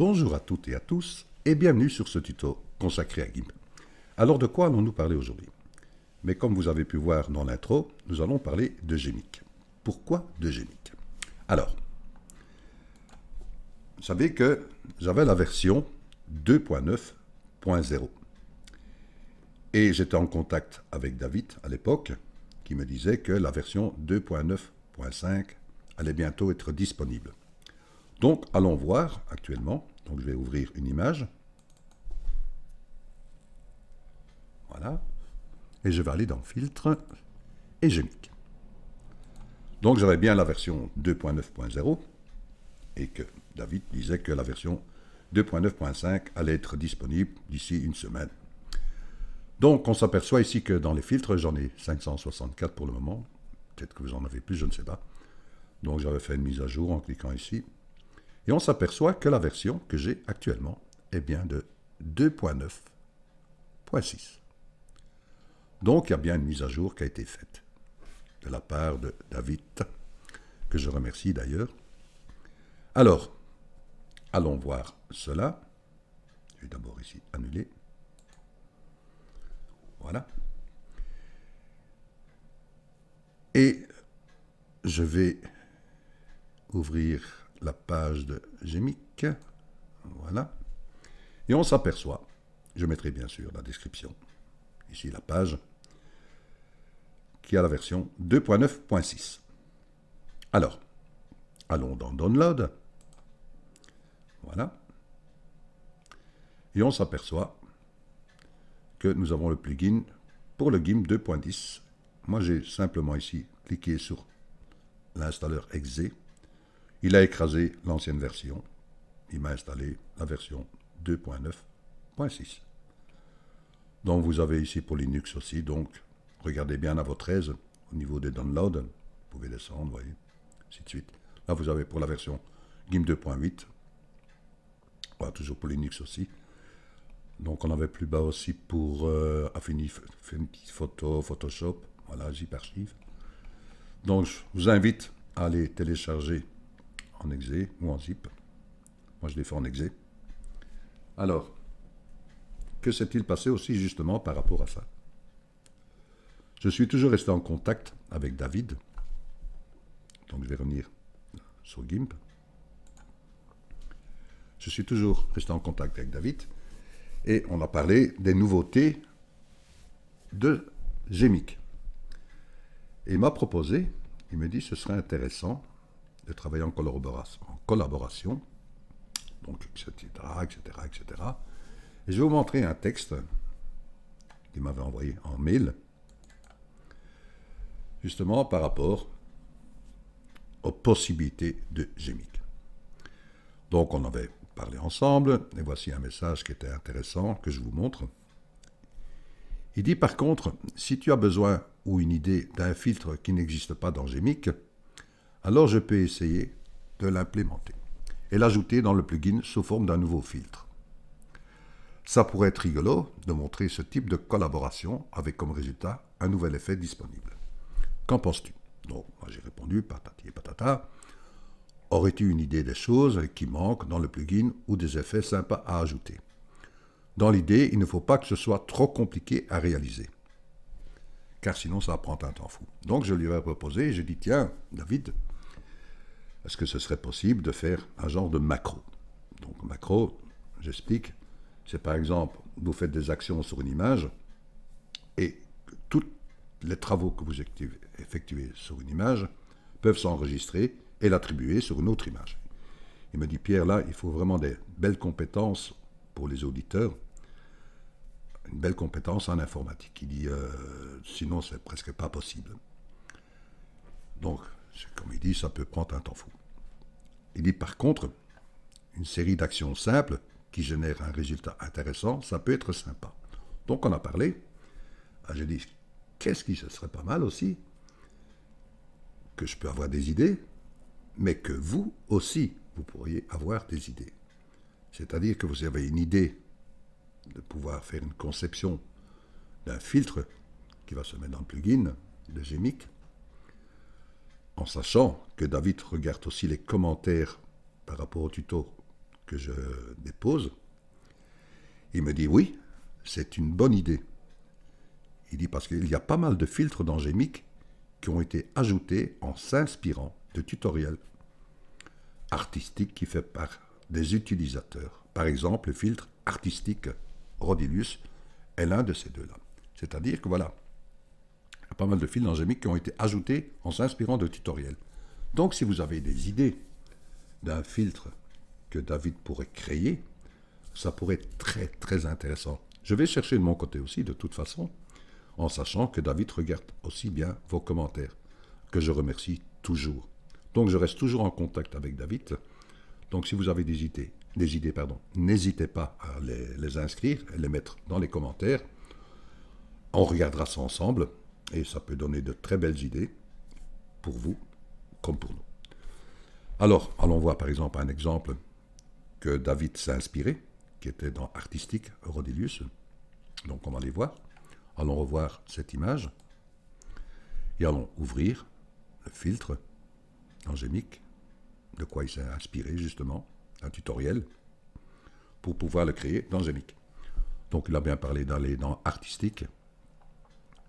Bonjour à toutes et à tous et bienvenue sur ce tuto consacré à GIMP. Alors de quoi allons-nous parler aujourd'hui? Mais comme vous avez pu voir dans l'intro, nous allons parler de GEMIC. Pourquoi de GEMIC? Alors, vous savez que j'avais la version 2.9.0 et j'étais en contact avec David à l'époque qui me disait que la version 2.9.5 allait bientôt être disponible. Donc, allons voir actuellement. Donc, je vais ouvrir une image. Voilà. Et je vais aller dans Filtre et GEMIC. Donc, j'avais bien la version 2.9.0 et que David disait que la version 2.9.5 allait être disponible d'ici une semaine. Donc, on s'aperçoit ici que dans les filtres, j'en ai 564 pour le moment. Peut-être que vous en avez plus, je ne sais pas. Donc, j'avais fait une mise à jour en cliquant ici. Et on s'aperçoit que la version que j'ai actuellement est bien de 2.9.6. Donc, il y a bien une mise à jour qui a été faite de la part de David, que je remercie d'ailleurs. Alors, allons voir cela. Je vais d'abord ici annuler. Voilà. Et je vais ouvrir la page de GEMIC. Voilà. Et on s'aperçoit, je mettrai bien sûr la description, ici la page, qui a la version 2.9.6. Alors, allons dans Download. Voilà. Et on s'aperçoit que nous avons le plugin pour le GIMP 2.10. Moi, j'ai simplement ici cliqué sur l'installeur exe. Il a écrasé l'ancienne version. Il m'a installé la version 2.9.6. Donc, vous avez ici pour Linux aussi. Donc, regardez bien à votre aise au niveau des downloads. Vous pouvez descendre, vous voyez, ainsi de suite. Là, vous avez pour la version GIMP 2.8. Voilà, toujours pour Linux aussi. Donc, on avait plus bas aussi pour Affinity Photo, Photoshop. Voilà, Zip Archive. Donc, je vous invite à aller télécharger en exe ou en zip. Moi, je l'ai fait en exe. Alors, que s'est-il passé aussi justement par rapport à ça? Je suis toujours resté en contact avec David. Donc, je vais revenir sur GIMP. Je suis toujours resté en contact avec David. Et on a parlé des nouveautés de GEMIC. Et il m'a proposé, il me dit, ce serait intéressant de travailler en collaboration, donc etc., etc., etc. Et je vais vous montrer un texte qu'il m'avait envoyé en mail, justement par rapport aux possibilités de GEMIC. Donc on avait parlé ensemble, et voici un message qui était intéressant, que je vous montre. Il dit par contre, si tu as besoin ou une idée d'un filtre qui n'existe pas dans GEMIC, alors je peux essayer de l'implémenter et l'ajouter dans le plugin sous forme d'un nouveau filtre. Ça pourrait être rigolo de montrer ce type de collaboration avec comme résultat un nouvel effet disponible. Qu'en penses-tu? Donc, moi j'ai répondu, patati et patata. Aurais-tu une idée des choses qui manquent dans le plugin ou des effets sympas à ajouter? Dans l'idée, il ne faut pas que ce soit trop compliqué à réaliser, car sinon ça prend un temps fou. Donc je lui ai proposé, j'ai dit, tiens, David, est-ce que ce serait possible de faire un genre de macro? Donc macro, j'explique, c'est par exemple, vous faites des actions sur une image, et tous les travaux que vous effectuez sur une image peuvent s'enregistrer et l'attribuer sur une autre image. Il me dit, Pierre, là, il faut vraiment des belles compétences pour les auditeurs, une belle compétence en informatique. Il dit, sinon, c'est presque pas possible. Donc, comme il dit, ça peut prendre un temps fou. Il dit, par contre, une série d'actions simples qui génèrent un résultat intéressant, ça peut être sympa. Donc, on a parlé. J'ai dit, qu'est-ce qui se serait pas mal aussi? Que je peux avoir des idées, mais que vous aussi, vous pourriez avoir des idées. C'est-à-dire que vous avez une idée de pouvoir faire une conception d'un filtre qui va se mettre dans le plugin de GEMIC, en sachant que David regarde aussi les commentaires par rapport au tuto que je dépose. Il me dit oui, c'est une bonne idée. Il dit parce qu'il y a pas mal de filtres dans Gemic qui ont été ajoutés en s'inspirant de tutoriels artistiques qui faits par des utilisateurs. Par exemple, le filtre artistique Rodilius est l'un de ces deux-là. C'est-à-dire que voilà, il y a pas mal de filtres dans Gemic qui ont été ajoutés en s'inspirant de tutoriels. Donc si vous avez des idées d'un filtre que David pourrait créer, ça pourrait être très très intéressant. Je vais chercher de mon côté aussi, de toute façon, en sachant que David regarde aussi bien vos commentaires, que je remercie toujours. Donc je reste toujours en contact avec David. Donc si vous avez des idées, n'hésitez pas à les inscrire et les mettre dans les commentaires. On regardera ça ensemble et ça peut donner de très belles idées pour vous comme pour nous. Alors, allons voir par exemple un exemple que David s'est inspiré, qui était dans Artistique Rodilius. Donc on va les voir. Allons revoir cette image et allons ouvrir le filtre en Gemic, de quoi il s'est inspiré justement, un tutoriel, pour pouvoir le créer dans Gemic. Donc il a bien parlé d'aller dans Artistique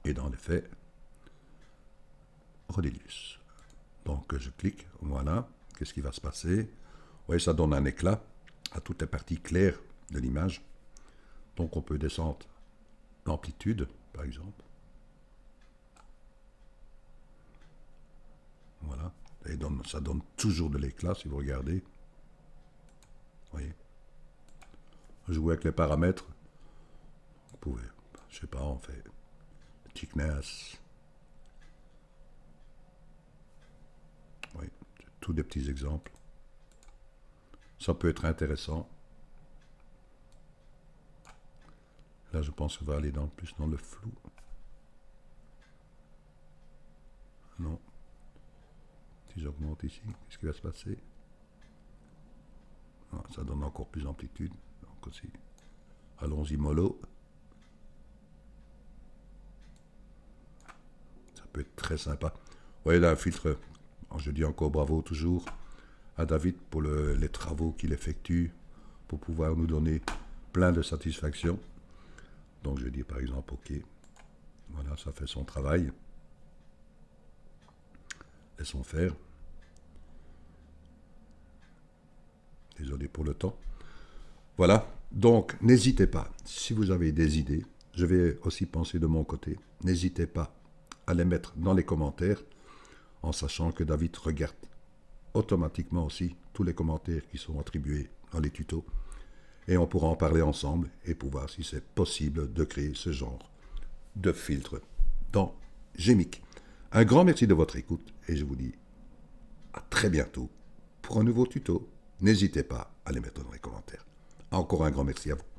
et dans l'effet Rodilius. Donc je clique, voilà, qu'est-ce qui va se passer? Vous voyez, ça donne un éclat à toutes les parties claires de l'image. Donc on peut descendre l'amplitude, par exemple. Voilà, et ça donne toujours de l'éclat si vous regardez. Vous voyez. Jouer avec les paramètres. Vous pouvez, je sais pas, on fait thickness. Oui, tous des petits exemples. Ça peut être intéressant. Là, je pense qu'on va aller plus dans le flou. Non. Si j'augmente ici, qu'est-ce qui va se passer? Non, ça donne encore plus d'amplitude. Donc aussi, allons-y mollo. Ça peut être très sympa. Vous voyez là, un filtre. Je dis encore bravo toujours à David pour les travaux qu'il effectue pour pouvoir nous donner plein de satisfaction. Donc je dis par exemple OK. Voilà, ça fait son travail. Laissons faire. Désolé pour le temps. Voilà, donc n'hésitez pas, si vous avez des idées, je vais aussi penser de mon côté, n'hésitez pas à les mettre dans les commentaires, en sachant que David regarde automatiquement aussi tous les commentaires qui sont attribués dans les tutos, et on pourra en parler ensemble et pour voir si c'est possible de créer ce genre de filtre dans Gemic. Un grand merci de votre écoute et je vous dis à très bientôt pour un nouveau tuto. N'hésitez pas à les mettre dans les commentaires. Encore un grand merci à vous.